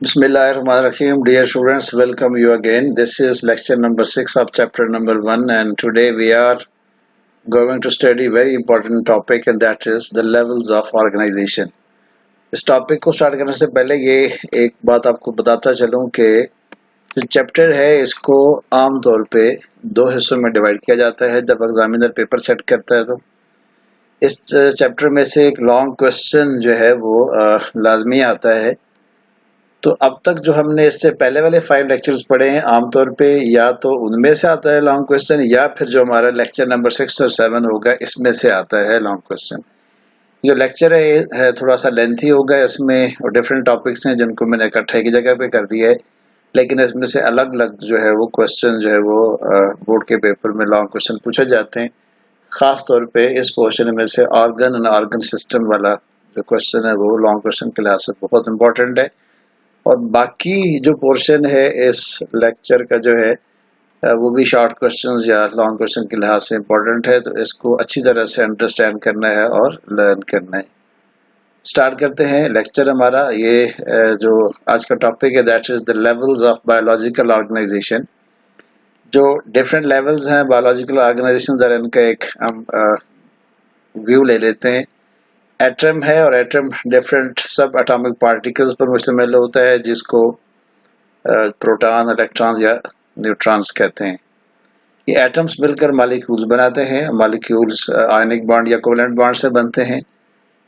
Bismillahirrahmanirrahim. Dear students, welcome you again. This is lecture number 6 of chapter number 1, and today we are going to study very important topic, and that is the levels of organization. इस topic को start करने से पहले ये एक बात आपको बताता चलूं कि जो चैप्टर है इसको आम तौर पे दो हिस्सों में डिवाइड किया जाता है जब एग्जामिनर पेपर सेट करता है। तो इस चैप्टर में से एक लॉन्ग क्वेश्चन जो है वो लाजमी आता है। तो अब तक जो हमने इससे पहले वाले 5 लेक्चर्स पढ़े हैं आमतौर पे या तो उनमें से आता है लॉन्ग क्वेश्चन, या फिर जो हमारा लेक्चर नंबर 6 और 7 होगा इसमें से आता है लॉन्ग क्वेश्चन। जो लेक्चर है थोड़ा सा लेंथी होगा, इसमें और डिफरेंट टॉपिक्स हैं जिनको मैंने इकट्ठा की जगह पे कर दिया है, लेकिन इसमें से अलग अलग जो है वो क्वेश्चन जो है वो बोर्ड के पेपर में लॉन्ग क्वेश्चन पूछे जाते हैं। ख़ास तौर पे इस पोर्शन में से ऑर्गन एंड ऑर्गन सिस्टम वाला जो क्वेश्चन है वो लॉन्ग क्वेश्चन के लिहाज से बहुत इंपॉर्टेंट है। और बाकी जो पोर्शन है इस लेक्चर का जो है वो भी शॉर्ट क्वेश्चंस या लॉन्ग क्वेश्चन के लिहाज से इम्पोर्टेंट है, तो इसको अच्छी तरह से अंडरस्टैंड करना है और लर्न करना है। स्टार्ट करते हैं लेक्चर हमारा। ये जो आज का टॉपिक है that is the levels of biological organisation. जो डिफरेंट लेवल्स हैं बायोलॉजिकल ऑर्गेनाइजेशन, जरा इनका एक हम व्यू ले लेते हैं। एटम है और एटम डिफरेंट सब एटॉमिक पार्टिकल्स पर मुश्तमिल होता है जिसको प्रोटॉन, इलेक्ट्रॉन्स या न्यूट्रॉन्स कहते हैं। ये एटम्स मिलकर मॉलिक्यूल्स बनाते हैं। मॉलिक्यूल्स आयनिक बॉन्ड या कोवेलेंट बॉन्ड से बनते हैं।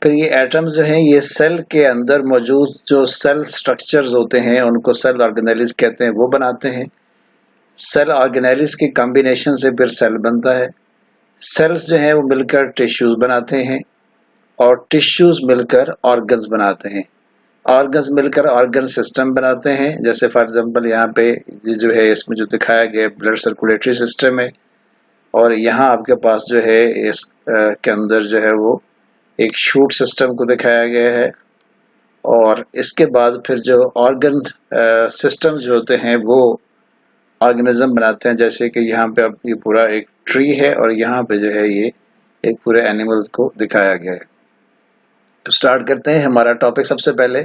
फिर ये एटम्स जो हैं ये सेल के अंदर मौजूद जो सेल स्ट्रक्चर्स होते हैं उनको सेल ऑर्गेनेल्स कहते हैं, वो बनाते हैं। सेल ऑर्गेनेल्स के कॉम्बिनेशन से फिर सेल बनता है। सेल्स जो हैं वो मिलकर टिश्यूज बनाते हैं और टिश्यूज मिलकर ऑर्गन्स बनाते हैं। ऑर्गन्स मिलकर ऑर्गन सिस्टम बनाते हैं। जैसे फॉर एग्जांपल यहाँ पे ये जो है इसमें जो दिखाया गया ब्लड सर्कुलेटरी सिस्टम है, और यहाँ आपके पास जो है इस के अंदर जो है वो एक शूट सिस्टम को दिखाया गया है। और इसके बाद फिर जो ऑर्गन सिस्टम जो होते हैं वो ऑर्गेनिज्म बनाते हैं। जैसे कि यहाँ पे अब ये पूरा एक ट्री है और यहाँ पे जो है ये एक पूरे एनिमल्स को दिखाया गया है। तो स्टार्ट करते हैं हमारा टॉपिक। सबसे पहले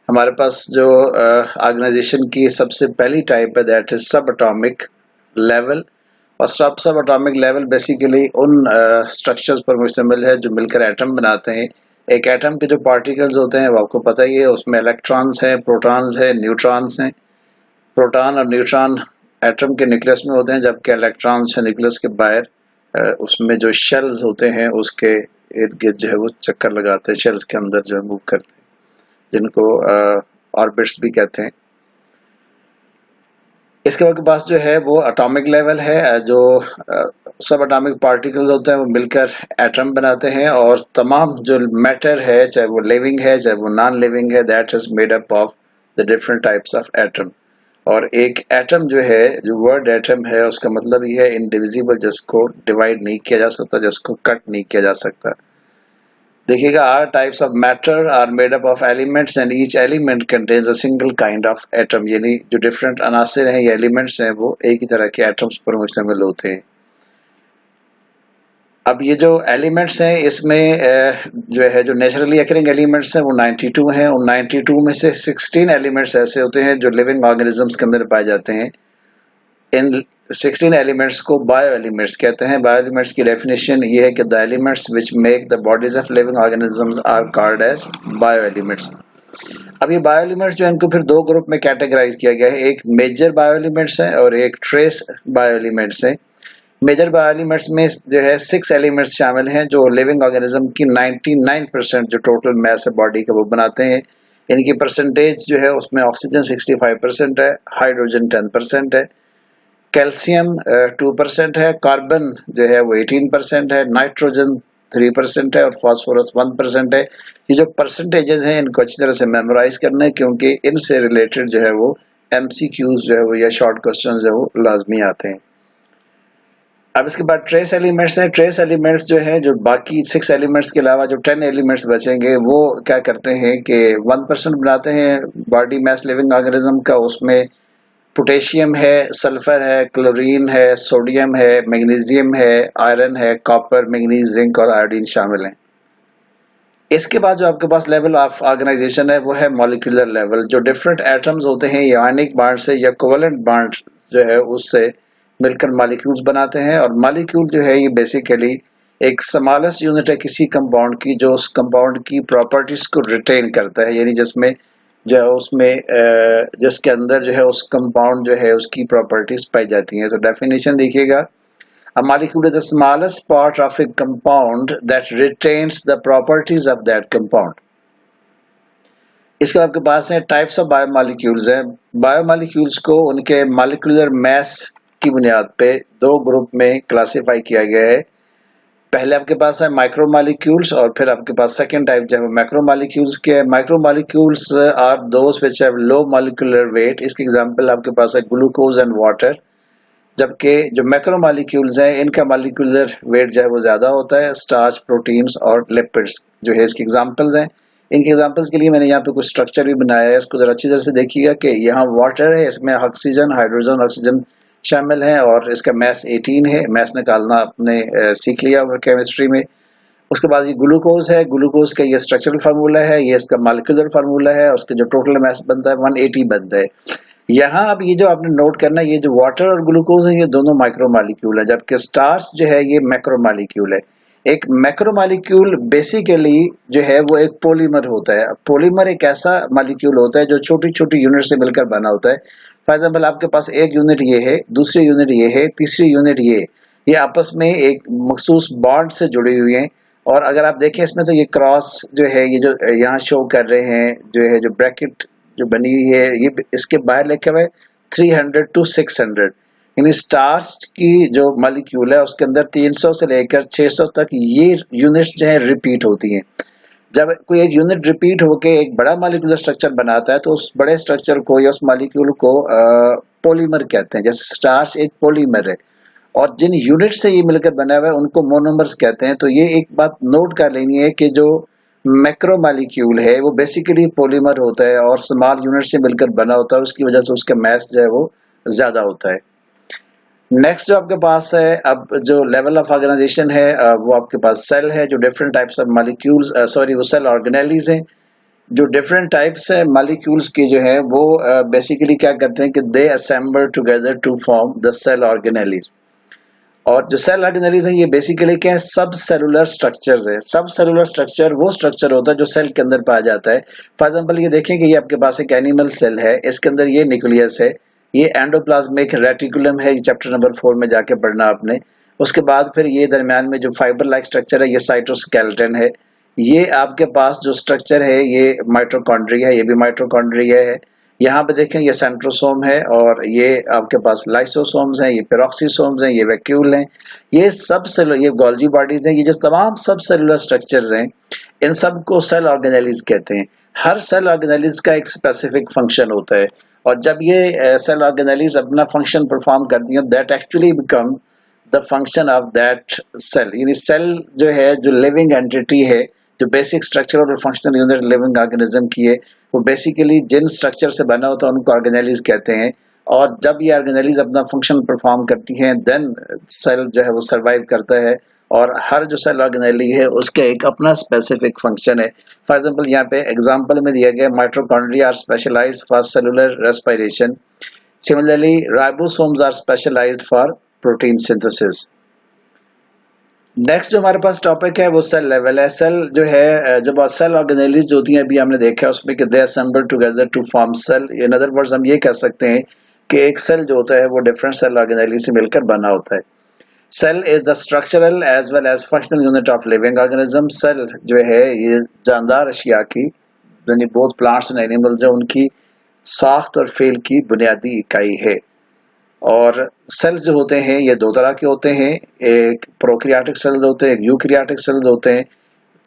हमारे पास जो ऑर्गेनाइजेशन की सबसे पहली टाइप है दैट इज सब एटॉमिक लेवल। और सब एटॉमिक लेवल बेसिकली उन स्ट्रक्चर्स पर मुश्तमिल है जो मिलकर एटम बनाते हैं। एक एटम के जो पार्टिकल्स होते हैं वो आपको पता ही है, उसमें इलेक्ट्रॉन्स हैं, प्रोटॉन्स हैं, न्यूट्रॉन्स हैं। प्रोटॉन और न्यूट्रॉन एटम के न्यूक्लियस में होते हैं, जबकि इलेक्ट्रॉन्स हैं न्यूक्लियस के बाहर उसमें जो शेल्स होते हैं उसके इर्द गिर्द जो है वो चक्कर लगाते हैं, शेल्स के अंदर जो है मूव करते हैं, जिनको ऑर्बिट्स भी कहते हैं। इसके पास जो है वो एटॉमिक लेवल है। जो सब एटॉमिक पार्टिकल्स होते हैं वो मिलकर एटम बनाते हैं, और तमाम जो मैटर है चाहे वो लिविंग है चाहे वो नॉन लिविंग है that is made up of the different types of atom. और एक एटम जो है, जो वर्ड एटम है उसका मतलब ये है इंडिविजिबल, जिसको डिवाइड नहीं किया जा सकता, जिसको कट नहीं किया जा सकता। देखिएगा all types of matter are made up of elements and each element contains a single kind of atom। यानी जो डिफरेंट अनासिर हैं या एलिमेंट्स हैं वो एक ही तरह के एटम्स पर मुश्तमिल होते हैं। अब ये जो एलिमेंट्स हैं इसमें जो है जो नेचुरली अकरिंग एलिमेंट्स हैं वो 92 हैं, और 92 में से 16 एलिमेंट्स ऐसे होते हैं जो लिविंग ऑर्गेनिजम्स के अंदर पाए जाते हैं। इन 16 एलिमेंट्स को बायो एलिमेंट्स कहते हैं। बायो एलिमेंट्स की डेफिनेशन ये है कि the elements which make the bodies of living organisms are called as bio elements. अब ये बायो एलिमेंट्स जो है इनको फिर दो ग्रुप में कैटेगराइज किया गया है, एक मेजर बायो एलिमेंट्स है और एक ट्रेस बायो एलिमेंट्स है। मेजर बायो एलिमेंट्स में जो है 6 एलिमेंट्स शामिल हैं जो लिविंग ऑर्गेनिज्म की 99% जो टोटल मास है बॉडी का वो बनाते हैं। इनकी परसेंटेज जो है उसमें ऑक्सीजन 65% है, हाइड्रोजन 10% है, कैल्शियम 2% है, कार्बन जो है वो 18% है, नाइट्रोजन 3% है और फास्फोरस 1% है। ये जो परसेंटेजेस हैं इनको अच्छी तरह से मेमोराइज करना है, क्योंकि इनसे रिलेटेड जो है वो MCQs जो है वो या शॉर्ट क्वेश्चन जो है वो लाजमी आते हैं। अब इसके बाद ट्रेस एलिमेंट्स हैं। ट्रेस एलिमेंट्स जो है जो बाकी 6 एलिमेंट्स के अलावा जो 10 एलिमेंट्स बचेंगे वो क्या करते हैं कि 1% बनाते हैं बॉडी मास लिविंग ऑर्गेनिज्म का। उसमें पोटेशियम है, सल्फर है, क्लोरीन है, सोडियम है, मैग्नीशियम है, आयरन है, कॉपर, मैंगनीज, जिंक और आयोडीन शामिल हैं। इसके बाद जो आपके पास लेवल ऑफ ऑर्गेनाइजेशन है वो है मॉलिक्यूलर लेवल। जो डिफरेंट एटम्स होते हैं ये आयनिक बॉन्ड से या कोवेलेंट बॉन्ड जो है उससे मिलकर मॉलिक्यूल्स बनाते हैं, और मॉलिक्यूल जो है ये बेसिकली एक स्मॉलेस्ट यूनिट है किसी कंपाउंड की जो उस कंपाउंड की प्रॉपर्टीज को रिटेन करता है, यानी जिसमें जो है उसमें जिसके अंदर जो है उस कंपाउंड जो है उसकी प्रॉपर्टीज पाई जाती हैं। तो डेफिनेशन देखिएगा, a molecule is the smallest part of a compound that retains the properties of that compound. इसके बाद आपके पास है टाइप्स ऑफ बायोमॉलिक्यूल्स हैं। बायोमॉलिक्यूल्स को उनके मॉलिक्यूलर मास की बुनियाद पे दो ग्रुप में क्लासिफाई किया गया है। पहले आपके पास है माइक्रोमॉलिक्यूल्स और फिर आपके पास सेकंड टाइप जो है मैक्रोमॉलिक्यूल्स के। Micromolecules are those which have low molecular weight. इसके एग्जांपल आपके पास है ग्लूकोज एंड वाटर। जबकि जो मैक्रोमॉलिक्यूल्स हैं इनका मॉलिक्यूलर वेट जो है वो ज़्यादा होता है, स्टार्च, प्रोटीन्स और लिपिड्स जो है इसके एग्जांपल्स हैं। इनके एग्जांपल्स के लिए मैंने यहाँ पे कुछ स्ट्रक्चर भी बनाया है, इसको ज़रा अच्छी तरह से देखिएगा कि यहाँ वाटर है, इसमें ऑक्सीजन, हाइड्रोजन, ऑक्सीजन शामिल हैं और इसका मैस 18 है। मैस निकालना आपने सीख लिया होगा केमिस्ट्री में। उसके बाद ये ग्लूकोज है, ग्लूकोज का ये स्ट्रक्चरल फार्मूला है, ये इसका मॉलिक्यूलर फार्मूला है, उसके जो टोटल मैस बनता है 180 बनता है। यहाँ अब ये जो आपने नोट करना है, ये जो वाटर और ग्लूकोज है ये दोनों माइक्रोमॉलिक्यूल है, जबकि स्टार्च जो है ये मैक्रोमॉलिक्यूल है। एक मैक्रोमॉलिक्यूल बेसिकली जो है वो एक पॉलीमर होता है। पॉलीमर एक ऐसा मॉलिक्यूल होता है जो छोटी छोटी यूनिट से मिलकर बना होता है। फॉर एग्जाम्पल आपके पास एक यूनिट ये है, दूसरी यूनिट ये है, तीसरी यूनिट ये आपस में एक मखसूस बॉन्ड से जुड़ी हुई हैं। और अगर आप देखें इसमें तो ये क्रॉस जो है ये जो यहाँ शो कर रहे हैं जो है जो ब्रैकेट जो बनी हुई है ये इसके बाहर लिखा हुआ है 300 to 600, यानी स्टार्च की जो मॉलिक्यूल है उसके अंदर 300 से लेकर 600 तक ये यूनिट्स जो है रिपीट होती हैं। जब कोई एक यूनिट रिपीट होकर एक बड़ा मॉलिक्यूलर स्ट्रक्चर बनाता है तो उस बड़े स्ट्रक्चर को या उस मॉलिक्यूल को पॉलीमर कहते हैं। जैसे स्टार्च एक पॉलीमर है और जिन यूनिट से ये मिलकर बना हुआ है उनको मोनोमर्स कहते हैं। तो ये एक बात नोट कर लेनी है कि जो मैक्रोमॉलिक्यूल है वो बेसिकली पॉलीमर होता है और स्मॉल यूनिट से मिलकर बना होता है, उसकी वजह से उसका मास जो है वो ज्यादा होता है। नेक्स्ट जो आपके पास है अब जो लेवल ऑफ ऑर्गेनाइजेशन है वो आपके पास सेल है, जो डिफरेंट टाइप्स ऑफ मॉलिक्यूल्स वो सेल ऑर्गेनेलीज हैं। जो डिफरेंट टाइप्स है मॉलिक्यूल्स की जो है वो बेसिकली क्या करते हैं कि they assemble together to form the cell organelles. और जो सेल ऑर्गेनेलीज है ये बेसिकली क्या है, सब सेलुलर स्ट्रक्चर्स है। सब सेलुलर स्ट्रक्चर वो स्ट्रक्चर होता है जो सेल के अंदर पाया जाता है। फॉर एग्जांपल ये देखें कि ये आपके पास एक एनिमल सेल है, इसके अंदर ये न्यूक्लियस है, ये एंडोप्लाज्मिक रेटिकुलम है, ये चैप्टर नंबर 4 में जाके पढ़ना आपने। उसके बाद फिर ये दरमियान में जो फाइबर लाइक स्ट्रक्चर है ये साइटोस्केलेटन है। ये आपके पास जो स्ट्रक्चर है ये माइटोकॉन्ड्रिया है, ये भी माइटोकॉन्ड्रिया है। यहाँ पे देखें ये सेंट्रोसोम है और ये आपके पास लाइसोसोम्स हैं, ये पेरोक्सीसोम्स हैं, ये वैक्यूल हैं, ये सब सेल, ये गोल्जी बॉडीज हैं। ये जो तमाम सब सेलुलर स्ट्रक्चर्स हैं इन सब को सेल ऑर्गेनेलीज कहते हैं। हर सेल ऑर्गेनेलीज का एक स्पेसिफिक फंक्शन होता है और जब ये सेल ऑर्गेनेलीज अपना फंक्शन परफॉर्म करती हैं that actually become the function of that cell. यानी सेल जो है जो लिविंग एंटिटी है, जो बेसिक स्ट्रक्चर और फंक्शनल यूनिट लिविंग ऑर्गेनिज्म की है, वो बेसिकली जिन स्ट्रक्चर से बना होता है उनको ऑर्गेनेलीज कहते हैं। और जब ये ऑर्गेनेलीज अपना फंक्शन परफॉर्म करती हैं देन सेल जो है वो सर्वाइव करता है। और हर जो सेल ऑर्गेनेली है उसका एक अपना स्पेसिफिक फंक्शन है। फॉर एग्जांपल यहाँ पे एग्जांपल में दिया गया mitochondria are specialised for cellular respiration. Similarly ribosomes are specialised for protein synthesis. Next जो हमारे पास टॉपिक है वो सेल लेवल है। सेल जो है जब सेल ऑर्गेनेलीज जो होती हैं अभी हमने देखा है उसमें कि they assemble together to form cell. In other words हम ये कह सकते हैं कि एक सेल जो होता है वो डिफरेंट सेल ऑर्गेनेलीज से मिलकर बना होता है। Cell is the structural as well as functional unit of living organism. Cell जो है ये जानदार अशिया की, यानी बोथ प्लांट्स एंड एनिमल्स है, उनकी साख्त और फेल की बुनियादी इकाई है। और सेल्स जो होते हैं ये दो तरह के होते हैं, एक प्रोकैरियोटिक सेल्स होते हैं, एक यूकैरियोटिक सेल्स होते हैं।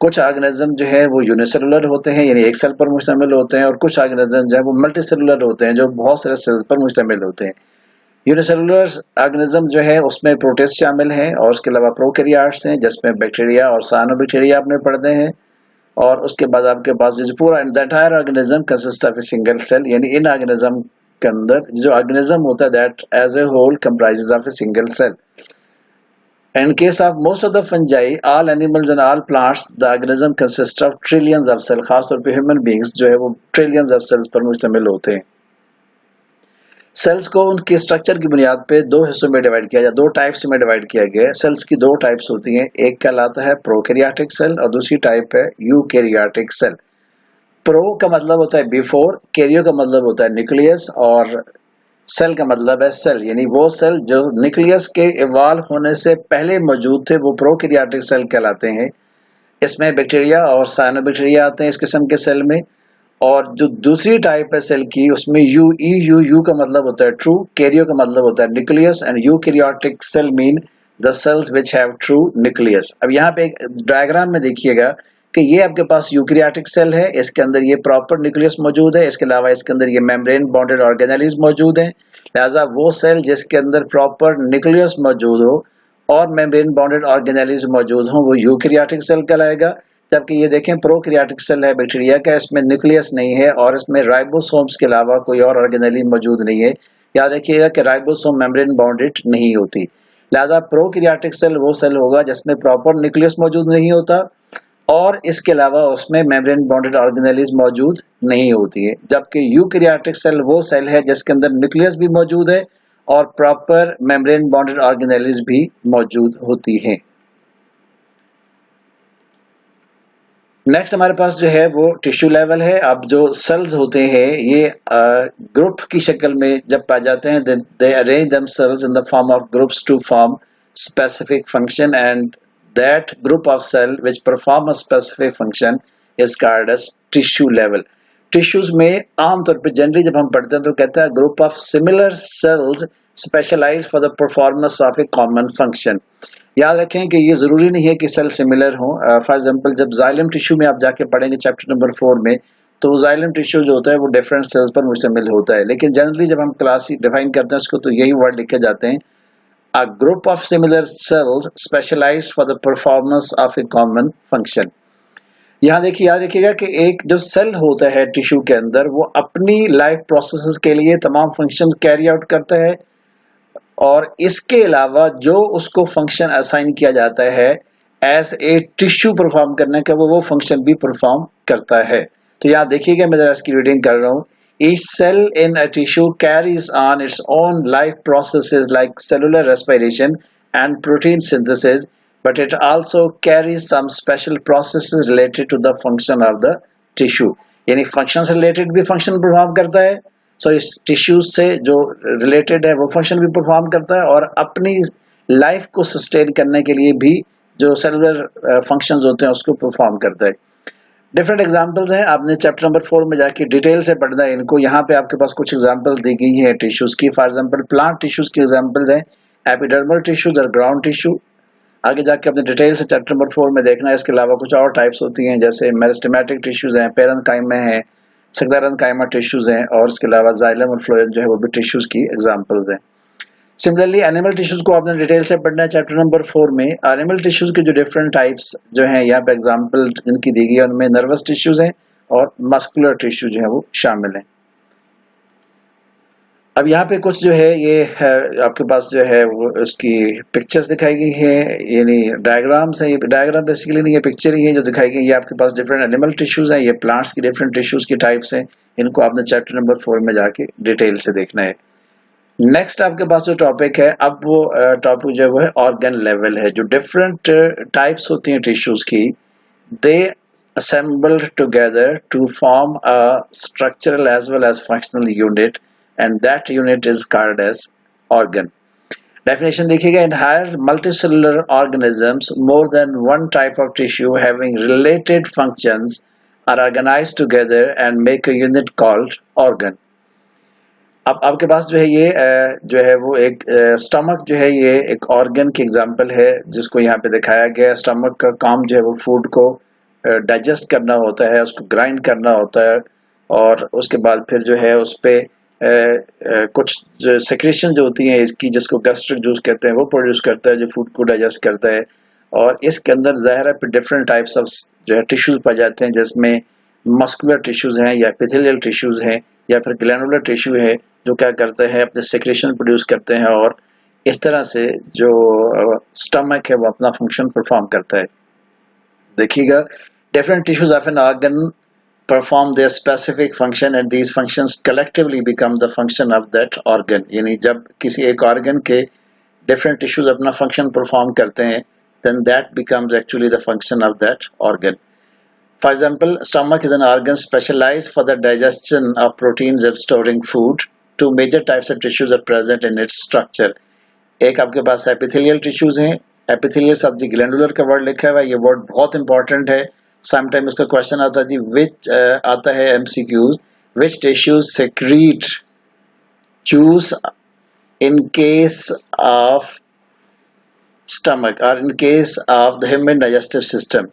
कुछ ऑर्गेनिज्म जो है वो यूनिसेलुलर होते हैं यानी एक सेल पर मुश्तमिल होते हैं, और कुछ ऑर्गेनिज्म जो है वो मल्टीसेलुलर होते हैं जो बहुत सारे सेल्स पर मुश्तमिल होते हैं। यूनिसेलुलर ऑर्गेनिज्म जो है उसमें प्रोटिस्ट शामिल हैं और उसके अलावा प्रोकैरियोट्स हैं जिसमें बैक्टीरिया और साइनोबैक्टीरिया आपने पढ़ते हैं। और उसके बाद आपके पास जो पूरा the entire organism consist of a single cell, यानी इन ऑर्गेनिज्म के अंदर जो ऑर्गेनिज्म होता है that as a whole comprises of a single cell. In case of most of the fungi, all animals and all plants, the organism consists of trillions of cells. खास तौर पे ह्यूमन बींग्स जो है वो trillions of sales पर मुश्तमिल होते हैं। सेल्स को उनके स्ट्रक्चर की बुनियाद पे दो हिस्सों में डिवाइड किया गया, दो टाइप्स में डिवाइड किया गया है। सेल्स की दो टाइप्स होती हैं, एक कहलाता है प्रोकैरियोटिक सेल और दूसरी टाइप है यूकैरियोटिक सेल। प्रो का मतलब होता है बिफोर, कैरियो का मतलब होता है न्यूक्लियस और सेल का मतलब है सेल, यानी वो सेल जो न्यूक्लियस के इवॉल्व होने से पहले मौजूद थे वो प्रोकैरियोटिक सेल कहलाते हैं। इसमें बैक्टीरिया और साइनोबैक्टीरिया आते हैं इस किस्म के सेल में। और जो दूसरी टाइप है सेल की उसमें यू का मतलब होता है ट्रू, कैरियो का मतलब होता है nucleus and eukaryotic cell mean the cells which have true nucleus. अब यहाँ पे एक डायग्राम में देखिएगा कि ये आपके पास यूकैरियोटिक सेल है, इसके अंदर ये प्रॉपर न्यूक्लियस मौजूद है, इसके अलावा इसके अंदर ये मेम्ब्रेन बॉन्डेड ऑर्गेनेल्स मौजूद हैं। लिहाजा वो सेल जिसके अंदर प्रॉपर न्यूक्लियस मौजूद हो और मेम्ब्रेन बॉन्डेड ऑर्गेनेल्स मौजूद हो वो यूकैरियोटिक सेल कहलाएगा। जबकि ये देखें प्रोकैरियोटिक सेल है बैक्टीरिया का, इसमें न्यूक्लियस नहीं है और इसमें राइबोसोम्स के अलावा कोई और ऑर्गेनेल मौजूद नहीं है। याद रखिएगा कि राइबोसोम मेम्ब्रेन बॉन्डेड नहीं होती। लिहाजा प्रोकैरियोटिक सेल वो सेल होगा जिसमें प्रॉपर न्यूक्लियस मौजूद नहीं होता और इसके अलावा उसमें मेम्ब्रेन बॉन्डेड ऑर्गेनेल्स मौजूद नहीं होती है। जबकि यूकैरियोटिक सेल वो सेल है जिसके अंदर न्यूक्लियस भी मौजूद है और प्रॉपर मेम्ब्रेन बॉन्डेड ऑर्गेनेल्स भी मौजूद होती हैं। नेक्स्ट हमारे पास जो है वो टिश्यू लेवल है। अब जो सेल्स होते हैं ये ग्रुप की शक्ल में जब पाए जाते हैं they arrange themselves in the form of groups to form specific function and that group of cell which perform a specific function is called as tissue level. Tissues में आमतौर पर जनरली जब हम पढ़ते हैं तो कहते हैं group of similar cells specialised for the performance of a common function. याद रखें कि ये जरूरी नहीं है कि सेल सिमिलर हो। फॉर एग्जांपल जब जाइलम टिश्यू में आप जाके पढ़ेंगे चैप्टर नंबर 4 में तो जाइलम टिश्यू जो होता है वो डिफरेंट सेल्स पर मुश्तमिल होता है, लेकिन जनरली जब हम क्लास डिफाइन करते हैं उसको तो यही वर्ड लिखे जाते हैं, a group of similar cells specialised for the performance of a common function. यहाँ देखिए, याद रखिएगा कि एक जो सेल होता है टिश्यू के अंदर वो अपनी लाइफ प्रोसेसेस के लिए तमाम फंक्शंस कैरी आउट करता है और इसके अलावा जो उसको फंक्शन असाइन किया जाता है एज ए टिश्यू परफॉर्म करने का वो फंक्शन भी परफॉर्म करता है। तो यहाँ देखिएगा मैं जरा इसकी रीडिंग कर रहा हूँ। Each cell in a tissue carries on its own life processes like cellular respiration and protein synthesis, but it also carries some special processes related to the function of the tissue। यानी function से related भी function perform करता है, सो इस tissues से जो related है वो फंक्शन भी परफॉर्म करता है और अपनी लाइफ को सस्टेन करने के लिए भी जो सेलुलर फंक्शंस होते हैं उसको परफॉर्म करता है। डिफरेंट एग्जांपल्स हैं, आपने चैप्टर नंबर 4 में जाके डिटेल से पढ़ना है इनको। यहाँ पे आपके पास कुछ एग्जांपल्स दी गई हैं टिश्यूज की। फॉर एग्जांपल प्लांट टिश्यूज की एग्जांपल्स हैं एपिडर्मल टिश्यूज और ग्राउंड टिश्यू। आगे जाके अपने डिटेल से चैप्टर नंबर 4 में देखना है। इसके अलावा कुछ और टाइप्स होती हैं जैसे मेरिस्टेमेटिक टिश्यूज हैं, पेरेन्काइमा हैं, सेक्टारेन्काइमा टिश्यूज हैं और इसके अलावा जाइलम और फ्लोएम जो है वो भी टिश्यूज की एग्जांपल्स हैं। सिमिलरली एनिमल टिश्यूज को आपने डिटेल से पढ़ना है चैप्टर नंबर 4 में। एनिमल टिश्यूज के जो डिफरेंट टाइप्स जो हैं यहाँ पे एग्जांपल जिनकी दी गई है उनमें नर्वस टिश्यूज हैं और मस्कुलर टिश्यू जो है वो शामिल हैं। अब यहाँ पे कुछ जो है ये है आपके पास जो है वो उसकी पिक्चर्स दिखाई गई है, यानी डायग्राम्स हैं। ये डायग्राम बेसिकली नहीं है, पिक्चर ही है जो दिखाई गई। ये आपके पास डिफरेंट एनिमल टिश्यूज हैं, ये प्लांट्स की डिफरेंट टिश्यूज की टाइप्स हैं। इनको आपने चैप्टर नंबर 4 में जाके डिटेल से देखना है। नेक्स्ट आपके पास जो टॉपिक है अब वो टॉपिक जो है ऑर्गन लेवल है। जो डिफरेंट टाइप्स होती हैं टिश्यूज की, दे assembled together to form a structural as well as functional unit and that unit is called as organ। Definition देखिएगा, in higher multicellular organisms more than one type of tissue having related functions are organized together and make a unit called organ। अब आपके पास जो है ये जो है वो एक स्टमक जो है ये एक ऑर्गन की एग्जांपल है जिसको यहाँ पे दिखाया गया है। स्टमक का काम जो है वो फूड को डाइजेस्ट करना होता है, उसको ग्राइंड करना होता है और उसके बाद फिर जो है उस पे कुछ सेक्रेशन जो होती हैं इसकी जिसको गैस्ट्रिक जूस कहते हैं वो प्रोड्यूस करता है जो फूड को डाइजेस्ट करता है। और इसके अंदर ज़ाहिर है फिर डिफरेंट टाइप्स ऑफ जो है टिश्यूज पाए जाते हैं जिसमें मस्कुलर टिश्यूज हैं या एपिथेलियल टिश्यूज हैं या फिर ग्लैंडुलर टिश्यू है जो क्या करते हैं अपने सेक्रेशन प्रोड्यूस करते हैं और इस तरह से जो स्टमक है वो अपना फंक्शन परफॉर्म करता है। देखिएगा, different tissues of an organ perform their specific function and these functions collectively become the function of that organ। यानी जब किसी एक organ के different tissues अपना function perform करते हैं, then that becomes actually the function of that organ। For example, stomach is an organ specialized for the digestion of proteins and storing food। Two major types of tissues are present in its structure। एक आपके पास epithelial tissues हैं। Epithelial शब्द जी glandular का word लिखा हुआ है, ये word बहुत इंपॉर्टेंट है। समटाइम इसका क्वेश्चन आता है जी विच आता है MCQs, which tissues secrete juice in case of stomach और in case of the human digestive system.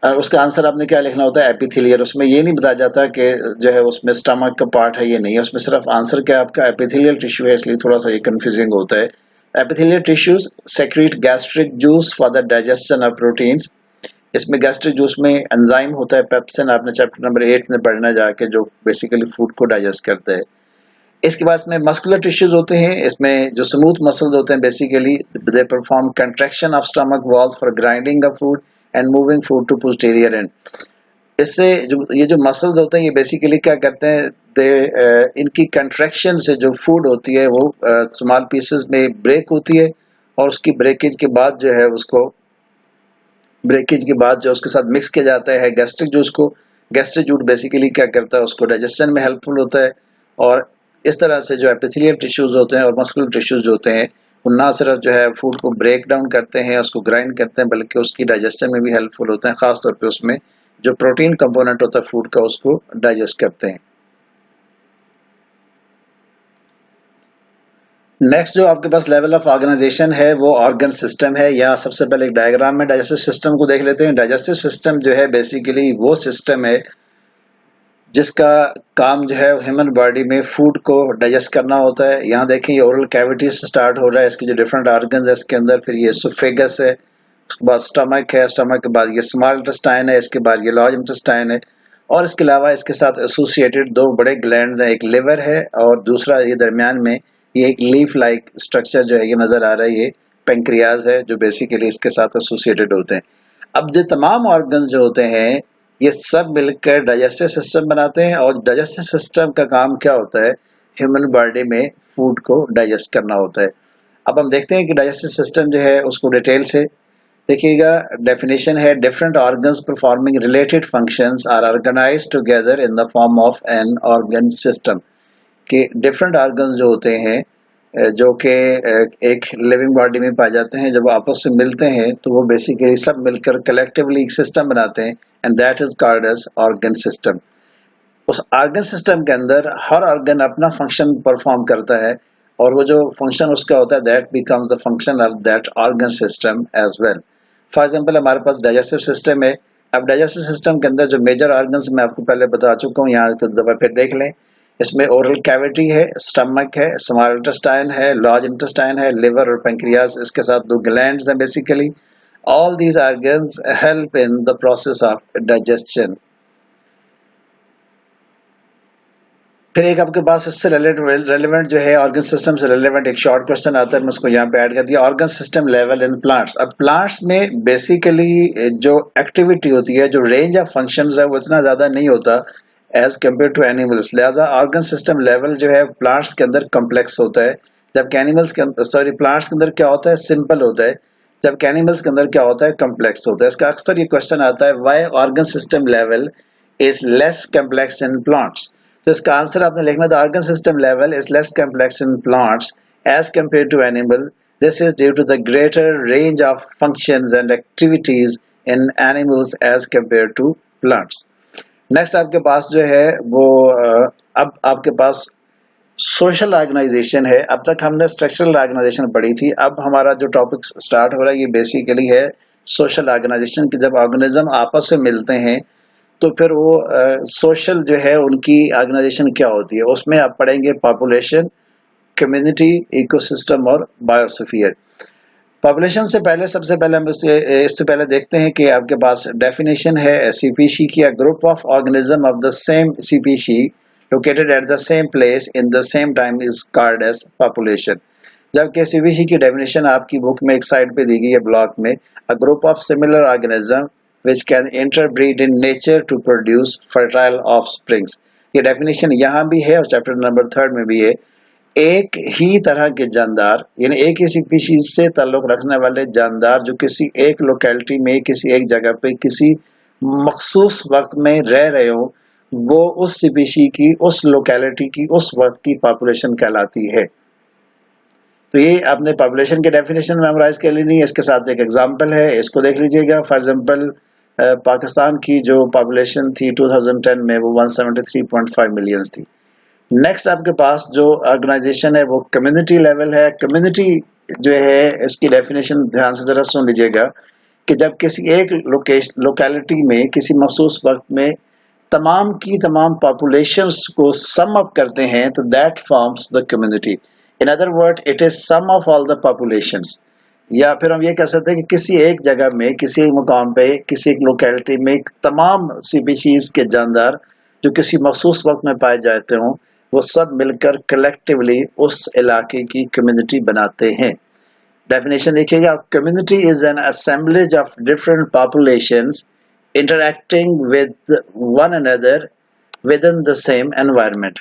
और उसका आंसर आपने क्या लिखना होता है, एपिथेलियल। उसमें ये नहीं बताया जाता कि जो है उसमें स्टमक का पार्ट है, ये नहीं है, उसमें सिर्फ आंसर क्या आपका एपिथेलियल टिश्यू है, इसलिए थोड़ा सा ये कंफ्यूजिंग होता है। Epithelial tissues secrete gastric juice for the digestion of proteins. इसमें गैस्ट्रिक जूस में एंजाइम होता है पेप्सिन, आपने चैप्टर नंबर 8 में पढ़ना जाके, जो बेसिकली फूड को डाइजेस्ट करता है। इसके बाद में मस्कुलर टिश्यूज होते हैं, इसमें जो स्मूथ मसल्स होते हैं basically they perform contraction of stomach walls for grinding of food and moving food to posterior end. इससे जो मसल्स होते हैं ये बेसिकली क्या करते हैं, इनकी कंट्रैक्शन से जो फूड होती है वो स्मॉल पीसेस में ब्रेक होती है और उसकी ब्रेकेज के बाद जो है उसको जो उसके साथ मिक्स किया जाता है गैस्ट्रिक जूस को। गैस्ट्रिक जूस बेसिकली क्या करता है, उसको डाइजेशन में हेल्पफुल होता है। और इस तरह से जो एपिथेलियल टिश्यूज होते हैं और मस्कुलर टिश्यूज होते हैं वो ना सिर्फ जो है फूड को ब्रेक डाउन करते हैं, उसको ग्राइंड करते हैं, बल्कि उसकी डाइजेशन में भी हेल्पफुल होते हैं। खासतौर पे उसमें जो प्रोटीन कंपोनेंट होता है फूड का उसको डाइजेस्ट करते हैं। नेक्स्ट जो आपके पास लेवल ऑफ ऑर्गेनाइजेशन है वो ऑर्गन सिस्टम है। या सबसे पहले एक डायग्राम में डाइजेस्टिव सिस्टम को देख लेते हैं। डाइजेस्टिव सिस्टम जो है बेसिकली वो सिस्टम है जिसका काम जो है ह्यूमन बॉडी में फूड को डाइजेस्ट करना होता है। यहाँ देखें ये ओरल कैविटी से स्टार्ट हो रहा है, इसके जो डिफरेंट ऑर्गन्स है इसके अंदर, फिर ये एसोफेगस है, उसके बाद स्टमक है, स्टमक के बाद ये स्मॉल इंटेस्टाइन है, इसके बाद ये लार्ज इंटेस्टाइन है, और इसके अलावा इसके साथ एसोसिएटेड दो बड़े ग्लैंड्स हैं, एक लिवर है और दूसरा ये दरमियान में ये एक लीफ लाइक स्ट्रक्चर जो है ये नजर आ रहा है, ये पेंक्रियाज है जो बेसिकली इसके साथ एसोसिएटेड होते हैं। अब जो तमाम ऑर्गन्स जो होते हैं ये सब मिलकर डाइजेस्टिव सिस्टम बनाते हैं और डाइजेस्टिव सिस्टम का काम क्या होता है, ह्यूमन बॉडी में फूड को डाइजेस्ट करना होता है। अब हम देखते हैं कि डाइजेस्टिव सिस्टम जो है उसको डिटेल से देखिएगा। डेफिनेशन है different organs performing related functions are organised together in the form of an organ system. कि डिफरेंट ऑर्गन्स जो होते हैं जो कि एक लिविंग बॉडी में पाए जाते हैं, जब आपस से मिलते हैं तो वो बेसिकली सब मिलकर कलेक्टिवली एक सिस्टम बनाते हैं and that is called as organ system. उस ऑर्गन सिस्टम के अंदर हर ऑर्गन अपना फंक्शन परफॉर्म करता है और वो जो फंक्शन उसका होता है that becomes the function of that organ system as well. For example हमारे पास डाइजेस्टिव सिस्टम है। अब डाइजेस्टिव सिस्टम के अंदर जो मेजर ऑर्गन्स मैं आपको पहले बता चुका हूँ, यहाँ कुछ दफा फिर देख लें। इसमें ओरल कैविटी है, स्टमक है, स्मॉल इंटेस्टाइन है, लार्ज इंटेस्टाइन है, लिवर और पेंक्रियाज, इसके साथ दो ग्लैंड्स हैं basically. All these organs help in the process of digestion. फिर एक आपके पास इससे रेलेवेंट जो है ऑर्गन सिस्टम से रेलेवेंट एक शॉर्ट क्वेश्चन आता है, मैं उसको यहाँ पे ऐड कर दिया। Organ system level in plants. अब प्लांट्स में बेसिकली जो एक्टिविटी होती है, जो रेंज ऑफ फंक्शंस है वो इतना ज्यादा नहीं होता एज कम्पेयर टू एनिमल्स, लिहाजा ऑर्गन सिस्टम लेवल जो है प्लांट्स के अंदर कॉम्प्लेक्स होता है, जबकि एनिमल्स के अंदर प्लांट्स के अंदर क्या होता है, सिंपल होता है, जबकि एनिमल्स के अंदर क्या होता है, कॉम्प्लेक्स होता है। इसका अक्सर ये क्वेश्चन आता है why organ system level is less complex in plants. तो इसका आंसर आपने लिखना था organ system level is less complex in plants as compare to animal. This is due to the greater range of functions and activities in animals as compare to plants. Next आपके पास जो है वो अब आपके पास सोशल ऑर्गेनाइजेशन है। अब तक हमने स्ट्रक्चरल ऑर्गेनाइजेशन पढ़ी थी, अब हमारा जो टॉपिक स्टार्ट हो रहा है ये बेसिकली है सोशल ऑर्गेनाइजेशन की। जब ऑर्गेनिज्म आपस में मिलते हैं तो फिर वो सोशल जो है उनकी ऑर्गेनाइजेशन क्या होती है, उसमें आप पढ़ेंगे पॉपुलेशन, कम्युनिटी, इकोसिस्टम और बायोस्फीयर। पॉपुलेशन से पहले सबसे पहले हम इससे पहले देखते हैं कि आपके पास डेफिनेशन है स्पीशी की, group of organism of the same species located at the same place in the same time is called as population. जबकि सीबीसी की डेफिनेशन आपकी बुक में एक साइड पे दी गई है ब्लॉक में, a group of similar organism which can interbreed in nature to produce fertile offsprings. ये डेफिनेशन यहाँ भी है और चैप्टर नंबर 3 में भी है। एक ही तरह के जानदार, यानी एक ही स्पीशीज से ताल्लुक रखने वाले जानदार जो किसी एक लोकेलिटी में, किसी एक जगह पे, किसी मखसूस वक्त में रह रहे हो, वो उस स्पीशी की, उस लोकेलिटी की, उस वक्त की पॉपुलेशन कहलाती है। तो ये आपने पॉपुलेशन के डेफिनेशन मेमोराइज कर लेनी है। इसके साथ एक एग्जांपल है, इसको देख लीजिएगा। फॉर एग्जांपल पाकिस्तान की जो पॉपुलेशन थी 2010 में वो 173.5 मिलियन थी। नेक्स्ट आपके पास जो ऑर्गेनाइजेशन है वो कम्युनिटी लेवल है। कम्युनिटी जो है इसकी डेफिनेशन ध्यान से जरा सुन लीजिएगा कि जब किसी एक लोकेलिटी में किसी मखसूस वक्त में तमाम की तमाम पॉपुलेशंस को सम अप करते हैं तो that forms the community. In other word it is sum of all the populations. या फिर हम ये कह सकते हैं कि किसी एक जगह में, किसी एक मुकाम पे, किसी एक लोकेलिटी में तमाम स्पीशीज के जानदार जो किसी मखसूस वक्त में पाए जाते हों, वो सब मिलकर कलेक्टिवली उस इलाके की कम्युनिटी बनाते हैं। डेफिनेशन देखिएगा, community is an assemblage of different populations interacting with one another within the same environment.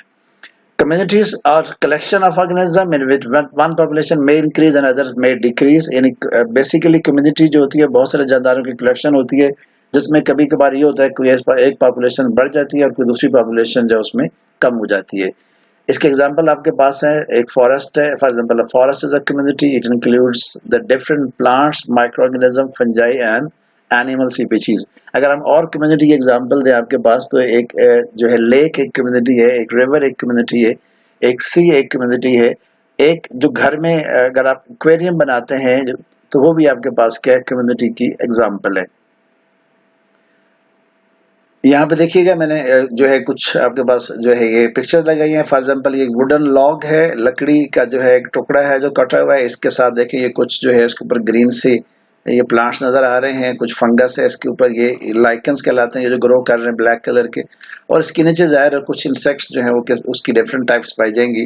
Communities are collection of organisms in which one population may increase and others may decrease. यानी basically community जो होती है बहुत सारे जानदारों की collection होती है, जिसमें कभी कभार ये होता है कोई एक पॉपुलेशन बढ़ जाती है और कोई दूसरी पॉपुलेशन जो उसमें कम हो जाती है। इसके एग्जांपल आपके पास है, एक फॉरेस्ट है। For example a forest is a community, it includes the different plants, micro organism, fungi and animal species. अगर हम और कम्युनिटी के एग्जांपल दें आपके पास, तो एक जो है लेक एक कम्युनिटी है, एक रिवर एक कम्युनिटी है, एक सी एक कम्युनिटी है, एक जो घर में अगर आप एक्वेरियम बनाते हैं तो वो भी आपके पास क्या कम्युनिटी की एग्जांपल है। यहाँ पे देखिएगा मैंने जो है कुछ आपके पास जो है ये पिक्चर लगाई है। फॉर एग्जांपल ये वुडन लॉग है, लकड़ी का जो है एक टुकड़ा है जो कटा हुआ है। इसके साथ देखिए ये कुछ जो है इसके ऊपर ग्रीन से ये प्लांट्स नजर आ रहे हैं, कुछ फंगस है इसके ऊपर, ये लाइकन्स कहलाते हैं, ये जो ग्रो कर रहे हैं ब्लैक कलर के। और इसके नीचे जाहिर है कुछ इंसेक्ट्स जो है वो उसकी डिफरेंट टाइप्स पाई जाएंगी।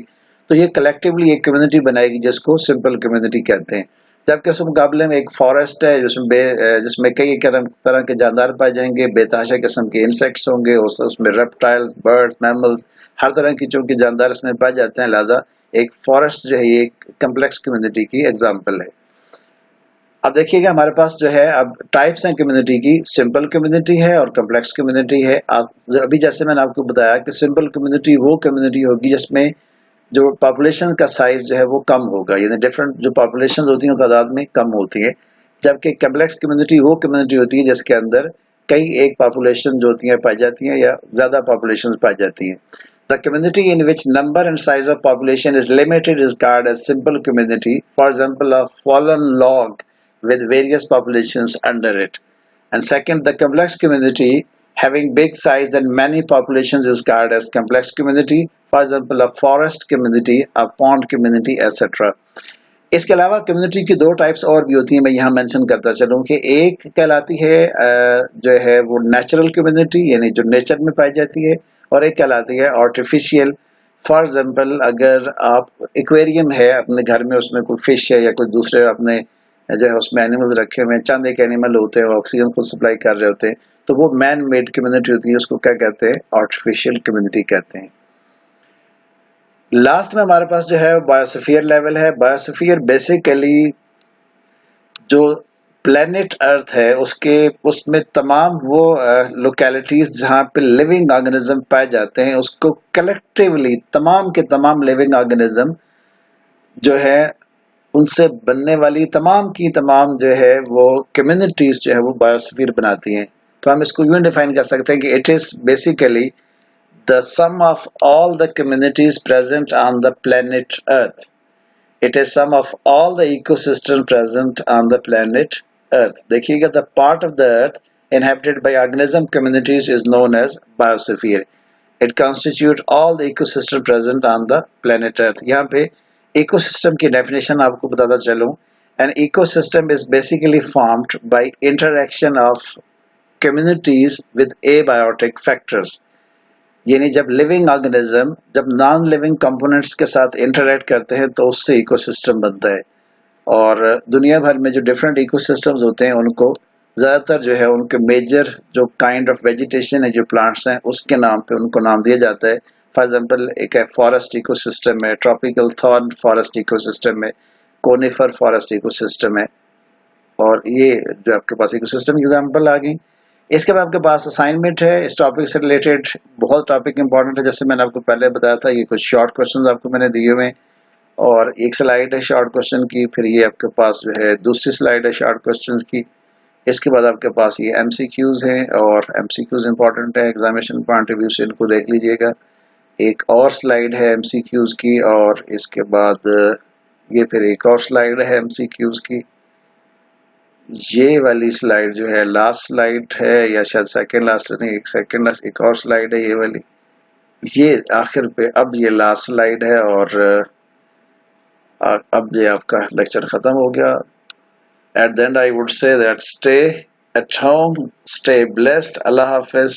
तो ये कलेक्टिवली एक कम्युनिटी बनाएगी जिसको सिंपल कम्युनिटी कहते हैं। जबकि उसके मुकाबले में एक फॉरेस्ट है जिसमें कई तरह के जानदार पाए जाएंगे, बेतहाशा किस्म के इंसेक्ट्स होंगे, उसमें रेप्टाइल्स, बर्ड्स, मैमल्स, हर तरह की चूंकि जानदार इसमें पाए जाते हैं, लिहाजा एक फॉरेस्ट जो है ये एक कम्प्लेक्स कम्युनिटी की एग्जाम्पल है। अब देखिएगा हमारे पास जो है अब टाइप्स हैं कम्युनिटी की, सिंपल कम्युनिटी है और कम्प्लेक्स कम्युनिटी है। अभी जैसे मैंने आपको बताया कि सिंपल कम्युनिटी वो कम्युनिटी होगी जिसमें जो पॉपुलेशन का साइज जो है वो कम होगा, यानी डिफरेंट जो पॉपुलेशन होती हैं तादाद में कम होती है। जबकि कम्प्लेक्स कम्युनिटी वो कम्युनिटी होती है जिसके अंदर कई एक पॉपुलेशन जो होती है पाई जाती हैं या ज्यादा पॉपुलेशन पाई जाती हैं। The community in which number and size of population is limited is called as simple community. For example, a fallen log with various populations under it. And second, the complex community having big size and many populations is called as complex community. For example, a forest community, a pond community, etc. इसके अलावा community की दो types और भी होती हैं, मैं यहाँ मेंशन करता चलूँ कि एक कहलाती है जो है वो नेचुरल कम्युनिटी, यानी जो नेचर में पाई जाती है, और एक कहलाती है आर्टिफिशियल। फॉर एग्जांपल, अगर आप एक्वेरियम है अपने घर में, उसमें कोई फिश है या कोई दूसरे अपने जो है उसमें एनिमल्स रखे हुए हैं, चंद एक एनिमल होते हैं, ऑक्सीजन खुद सप्लाई कर रहे होते हैं, तो वो मैन मेड कम्युनिटी होती है, उसको क्या कहते हैं, आर्टिफिशियल कम्युनिटी कहते हैं। लास्ट में हमारे पास जो है बायोस्फीयर लेवल है। बायोस्फीयर बेसिकली जो प्लेनेट अर्थ है उसमें तमाम वो लोकेलिटीज जहाँ पे लिविंग ऑर्गेनिज्म पाए जाते हैं, उसको कलेक्टिवली तमाम के तमाम लिविंग ऑर्गेनिज्म जो है उनसे बनने वाली तमाम की तमाम जो है वो कम्युनिटीज जो है वो बायोस्फीयर बनाती हैं। तो हम इसको यूं डिफाइन कर सकते हैं कि it is basically the sum of all the communities present on the planet Earth. It is sum of all the ecosystem present on the planet Earth. देखिएगा, the part of the Earth inhabited by organism communities is known as biosphere. It constitutes all the ecosystem present on the planet Earth. यहाँ पे ecosystem की definition आपको बताता चलूँ. An ecosystem is basically formed by interaction of communities with abiotic factors. यानी जब living organism जब non living components के साथ इंटरेक्ट करते हैं तो उससे इकोसिस्टम बनता है। और दुनिया भर में जो डिफरेंट इकोसिस्टम्स होते हैं उनको ज़्यादातर जो है उनके मेजर जो काइंड ऑफ वेजिटेशन है, जो प्लांट्स हैं, उसके नाम पे उनको नाम दिया जाता है। फॉर एग्जांपल एक है फॉरेस्ट इकोसिस्टम है, ट्रॉपिकल थॉर्न फॉरेस्ट इकोसिस्टम है, कोनिफर फॉरेस्ट इकोसिस्टम है। और ये जो आपके पास इकोसिस्टम एग्जांपल आ गई। इसके बाद आपके पास असाइनमेंट है इस टॉपिक से रिलेटेड। बहुत टॉपिक इंपॉर्टेंट है, जैसे मैंने आपको पहले बताया था। ये कुछ शॉर्ट क्वेश्चंस आपको मैंने दिए हुए हैं और एक स्लाइड है शॉर्ट क्वेश्चन की, फिर ये आपके पास जो है दूसरी स्लाइड है शॉर्ट क्वेश्चंस की। इसके बाद आपके पास ये एमसीक्यूज हैं और एमसीक्यूज इंपॉर्टेंट है एग्जामिनेशन पॉइंट ऑफ व्यू से, इनको देख लीजिएगा। एक और स्लाइड है एमसीक्यूज की और इसके बाद ये फिर एक और स्लाइड है एमसीक्यूज की। ये वाली स्लाइड जो है लास्ट स्लाइड है, या शायद सेकंड लास्ट नहीं, एक सेकंड लास्ट एक और स्लाइड है ये वाली। ये आखिर पे अब ये लास्ट स्लाइड है और अब ये आपका लेक्चर खत्म हो गया। At the end I would say that stay at home, stay blessed, Allah Hafiz,